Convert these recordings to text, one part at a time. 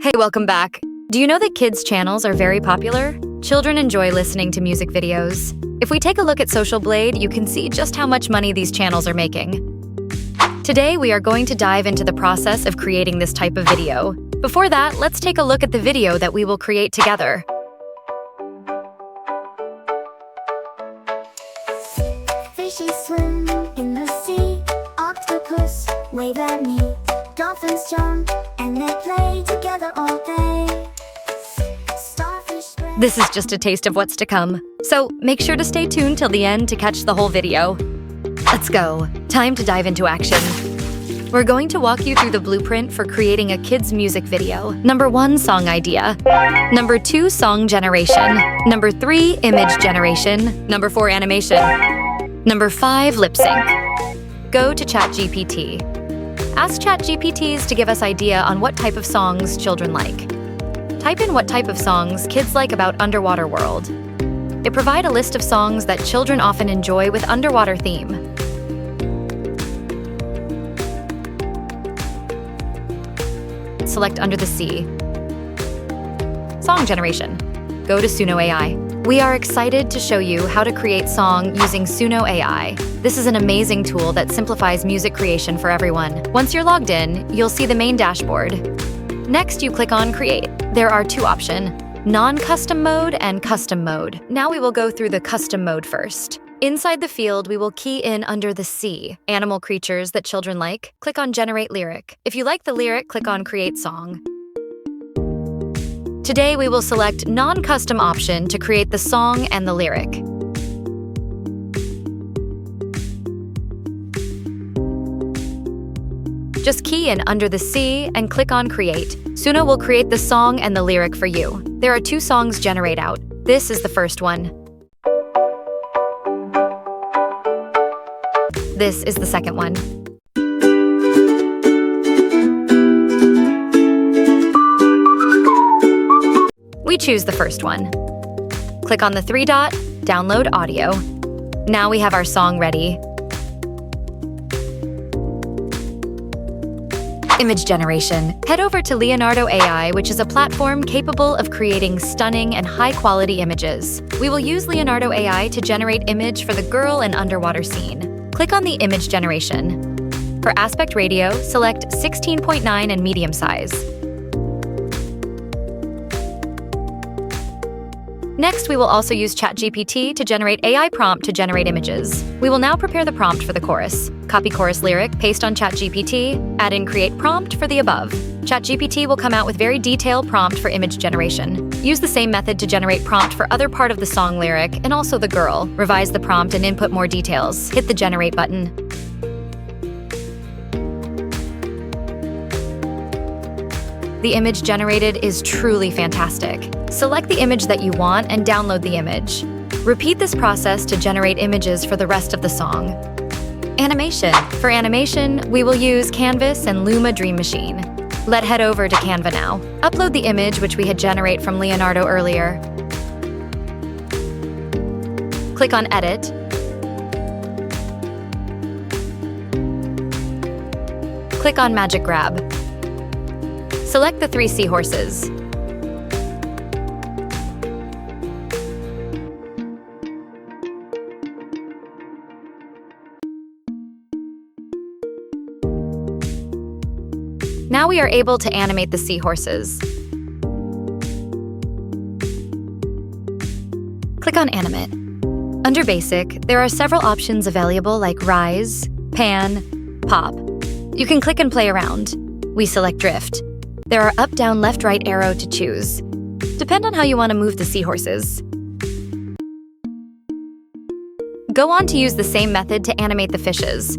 Hey, welcome back. Do you know that kids' channels are very popular? Children enjoy listening to music videos. If we take a look at Social Blade, you can see just how much money these channels are making. Today, we are going to dive into the process of creating this type of video. Before that, let's take a look at the video that we will create together. Fishes swim in the sea, octopus wave at me, dolphins jump and they play together all day. Starfish spread. This is just a taste of what's to come, so make sure to stay tuned till the end to catch the whole video. Let's go. Time to dive into action. We're going to walk you through the blueprint for creating a kid's music video. Number 1, song idea. Number 2, song generation. Number 3, image generation. Number 4, animation. Number 5, lip sync. Go to ChatGPT. Ask ChatGPTs to give us idea on what type of songs children like. Type in what type of songs kids like about underwater world. It provides a list of songs that children often enjoy with underwater theme. Select Under the Sea. Song generation. Go to Suno AI. We are excited to show you how to create song using Suno AI. This is an amazing tool that simplifies music creation for everyone. Once you're logged in, you'll see the main dashboard. Next, you click on Create. There are 2 options, non-custom mode and custom mode. Now we will go through the custom mode first. Inside the field, we will key in Under the Sea, animal creatures that children like. Click on Generate Lyric. If you like the lyric, click on Create Song. Today, we will select non-custom option to create the song and the lyric. Just key in Under the Sea and click on Create. Suno will create the song and the lyric for you. There are 2 songs generate out. This is the first one. This is the second one. We choose the first one. Click on the 3 dot, download audio. Now we have our song ready. Image generation. Head over to Leonardo AI, which is a platform capable of creating stunning and high-quality images. We will use Leonardo AI to generate image for the girl and underwater scene. Click on the image generation. For aspect ratio, select 16.9 and medium size. Next, we will also use ChatGPT to generate AI prompt to generate images. We will now prepare the prompt for the chorus. Copy chorus lyric, paste on ChatGPT, add in create prompt for the above. ChatGPT will come out with very detailed prompt for image generation. Use the same method to generate prompt for other part of the song lyric and also the girl. Revise the prompt and input more details. Hit the generate button. The image generated is truly fantastic. Select the image that you want and download the image. Repeat this process to generate images for the rest of the song. Animation. For animation, we will use Canvas and Luma Dream Machine. Let's head over to Canva now. Upload the image which we had generate from Leonardo earlier. Click on Edit. Click on Magic Grab. Select the 3 seahorses. Now we are able to animate the seahorses. Click on Animate. Under Basic, there are several options available like Rise, Pan, Pop. You can click and play around. We select Drift. There are up, down, left, right arrow to choose. Depend on how you want to move the seahorses. Go on to use the same method to animate the fishes.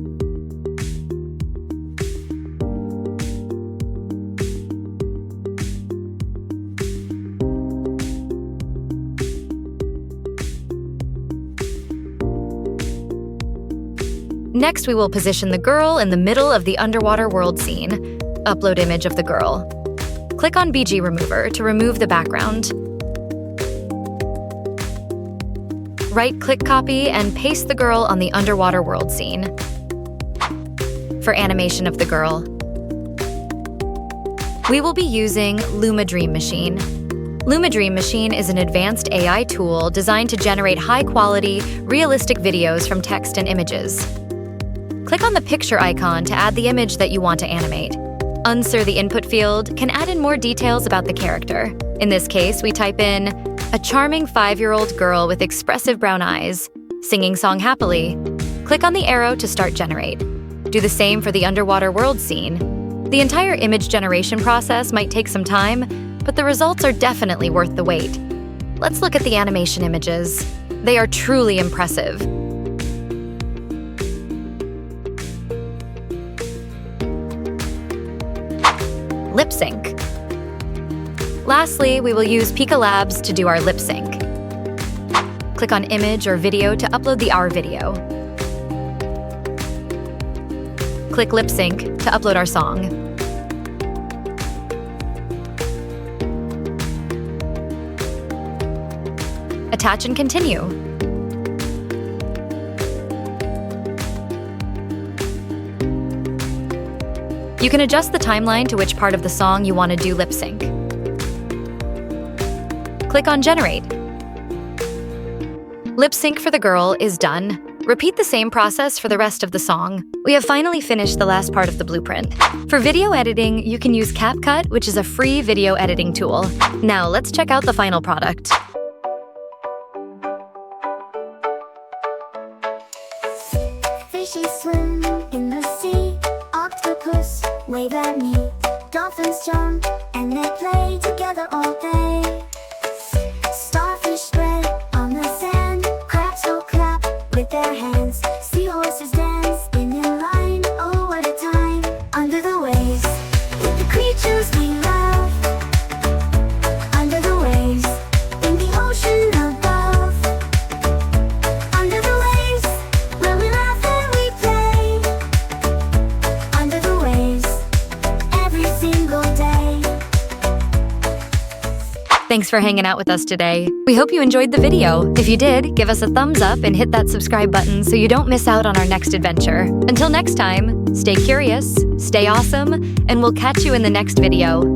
Next, we will position the girl in the middle of the underwater world scene. Upload image of the girl. Click on BG Remover to remove the background. Right-click copy and paste the girl on the underwater world scene. For animation of the girl, We will be using Luma Dream Machine. Luma Dream Machine is an advanced AI tool designed to generate high-quality, realistic videos from text and images. Click on the picture icon to add the image that you want to animate. Unsir the input field can add in more details about the character. In this case, we type in, a charming 5-year-old girl with expressive brown eyes, singing song happily. Click on the arrow to start generate. Do the same for the underwater world scene. The entire image generation process might take some time, but the results are definitely worth the wait. Let's look at the animation images. They are truly impressive. Lip sync. Lastly, we will use Pika Labs to do our lip sync. Click on Image or Video to upload the R video. Click Lip Sync to upload our song. Attach and continue. You can adjust the timeline to which part of the song you want to do lip sync. Click on Generate. Lip sync for the girl is done. Repeat the same process for the rest of the song. We have finally finished the last part of the blueprint. For video editing, you can use CapCut, which is a free video editing tool. Now let's check out the final product. Fishes swim in the sea. Octopus wave at me. Dolphins jump and they play together all day. Starfish spread on the sand. Crabs go clap with their hands. Seahorses dance in a line. Oh, what a time under the waves with the creatures we love. Under the waves in the ocean above. Under the waves where we laugh and we play. Under the waves every single day. Thanks for hanging out with us today. We hope you enjoyed the video. If you did, give us a thumbs up and hit that subscribe button so you don't miss out on our next adventure. Until next time, stay curious, stay awesome, and we'll catch you in the next video.